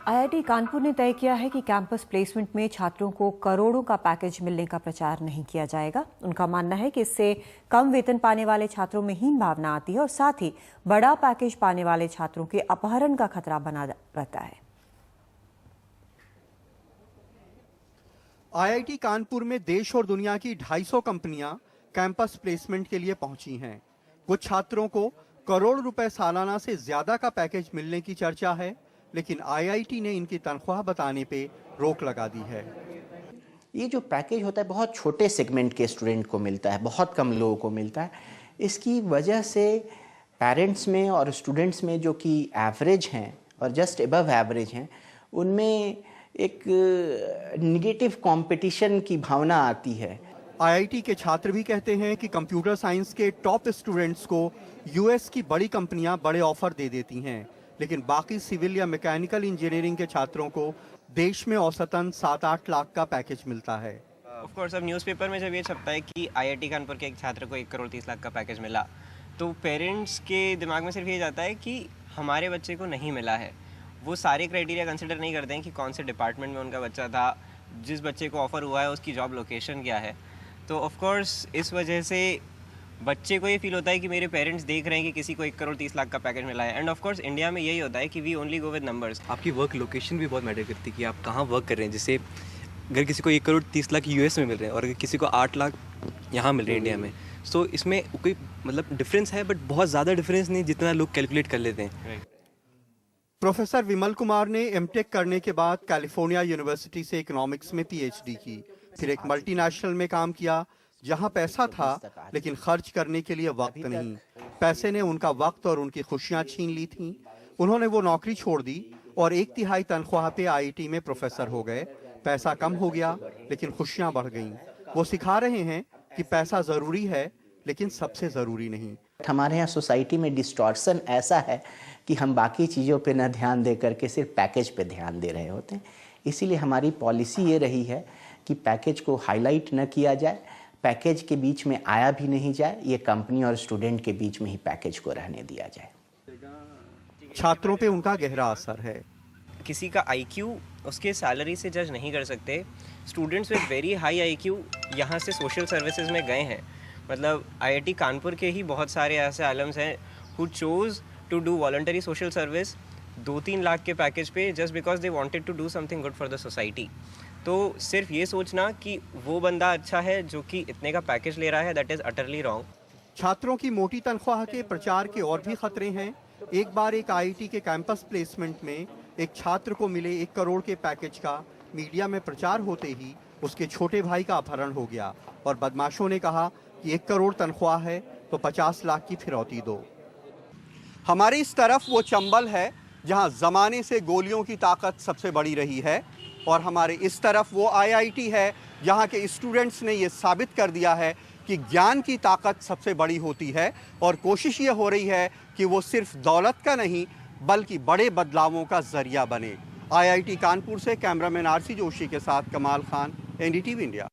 IIT Kanpur ने तय किया है कि कैंपस प्लेसमेंट में छात्रों को करोड़ों का पैकेज मिलने का प्रचार नहीं किया जाएगा। उनका मानना है कि इससे कम वेतन पाने वाले छात्रों में हीन भावना आती है और साथ ही बड़ा पैकेज पाने वाले छात्रों के अपहरण का खतरा बना रहता है। आईआईटी कानपुर में देश और दुनिया की 250 कंपनियां कैंपस प्लेसमेंट के लिए पहुंची हैं। कुछ छात्रों को करोड़ रुपए सालाना से ज्यादा का पैकेज मिलने की चर्चा है, लेकिन आईआईटी ने इनकी तनख्वाह बताने पे रोक लगा दी है। ये जो पैकेज होता है बहुत छोटे सेगमेंट के स्टूडेंट को मिलता है, बहुत कम लोगों को मिलता है। इसकी वजह से पेरेंट्स में और स्टूडेंट्स में जो कि एवरेज हैं और जस्ट अबव एवरेज हैं, उनमें एक निगेटिव कंपटीशन की भावना आती है। आईआईटी के छात्र भी कहते हैं कि कंप्यूटर साइंस के टॉप स्टूडेंट्स को यूएस की बड़ी कंपनियां बड़े ऑफर दे देती हैं, लेकिन बाकी सिविल या मैकेनिकल इंजीनियरिंग के छात्रों को देश में औसतन 7-8 लाख का पैकेज मिलता है। ऑफ कोर्स अब न्यूज़पेपर में जब ये छपता है कि आईआईटी कानपुर के एक छात्र को 1 करोड़ 30 लाख का पैकेज मिला, तो पेरेंट्स के दिमाग में सिर्फ ये जाता है कि हमारे बच्चे को नहीं मिला है। वो सारे क्राइटेरिया कंसिडर नहीं करते हैं कि कौन से डिपार्टमेंट में उनका बच्चा था, जिस बच्चे को ऑफ़र हुआ है उसकी जॉब लोकेशन क्या है। तो ऑफ कोर्स इस वजह से बच्चे को ये फील होता है कि मेरे पेरेंट्स देख रहे हैं कि किसी को 1 करोड़ 30 लाख का पैकेज मिला है। एंड ऑफ कोर्स इंडिया में यही होता है कि we only go with numbers. आपकी वर्क लोकेशन भी बहुत मैटर करती है कि आप कहाँ वर्क कर रहे हैं। जैसे अगर किसी को 1 करोड़ 30 लाख यूएस में मिल रहे हैं और अगर किसी को 8 लाख यहाँ मिल रहे हैं इंडिया में, तो इसमें कोई मतलब डिफरेंस है, बट बहुत ज़्यादा डिफरेंस नहीं जितना लोग कैलकुलेट कर लेते हैं। प्रोफेसर विमल कुमार ने एमटेक करने के बाद कैलिफोर्निया यूनिवर्सिटी से इकोनॉमिक्स में पीएचडी की, फिर एक मल्टीनेशनल में काम किया जहां पैसा था लेकिन खर्च करने के लिए वक्त नहीं। पैसे ने उनका वक्त और उनकी खुशियां छीन ली थीं। उन्होंने वो नौकरी छोड़ दी और 1/3 तनख्वाह पे आईआईटी में प्रोफेसर हो गए। पैसा कम हो गया लेकिन खुशियां बढ़ गईं। वो सिखा रहे हैं कि पैसा जरूरी है लेकिन सबसे जरूरी नहीं। हमारे यहाँ सोसाइटी में डिस्टॉर्शन ऐसा है कि हम बाकी चीज़ों पे न ध्यान दे करके सिर्फ पैकेज पे ध्यान दे रहे होते हैं। इसीलिए हमारी पॉलिसी ये रही है कि पैकेज को हाईलाइट न किया जाए, पैकेज के बीच में आया भी नहीं जाए, ये कंपनी और स्टूडेंट के बीच में ही पैकेज को रहने दिया जाए। छात्रों पे उनका गहरा असर है। किसी का आईक्यू उसके सैलरी से जज नहीं कर सकते। Students with very high IQ यहाँ से सोशल सर्विसेज में गए हैं। मतलब आईआईटी कानपुर के ही बहुत सारे ऐसे आलम्स हैं who chose to do voluntary social service 2-3 lakh के पैकेज पे just because they wanted to do something good for the society. तो सिर्फ ये सोचना कि वो बंदा अच्छा है जो कि इतने का पैकेज ले रहा है, दैट इज़ अटरली रॉन्ग। छात्रों की मोटी तनख्वाह के प्रचार के और भी खतरे हैं। एक बार एक आईआईटी के कैंपस प्लेसमेंट में एक छात्र को मिले 1 करोड़ के पैकेज का मीडिया में प्रचार होते ही उसके छोटे भाई का अपहरण हो गया और बदमाशों ने कहा कि 1 करोड़ तनख्वाह है तो 50 लाख की फिरौती दो। हमारे इस तरफ वो चंबल है जहां जमाने से गोलियों की ताकत सबसे बड़ी रही है, और हमारे इस तरफ वो आईआईटी है जहां के स्टूडेंट्स ने ये साबित कर दिया है कि ज्ञान की ताकत सबसे बड़ी होती है, और कोशिश ये हो रही है कि वो सिर्फ दौलत का नहीं बल्कि बड़े बदलावों का जरिया बने। आईआईटी कानपुर से कैमरामैन आरसी जोशी के साथ कमाल खान, एनडीटीवी इंडिया।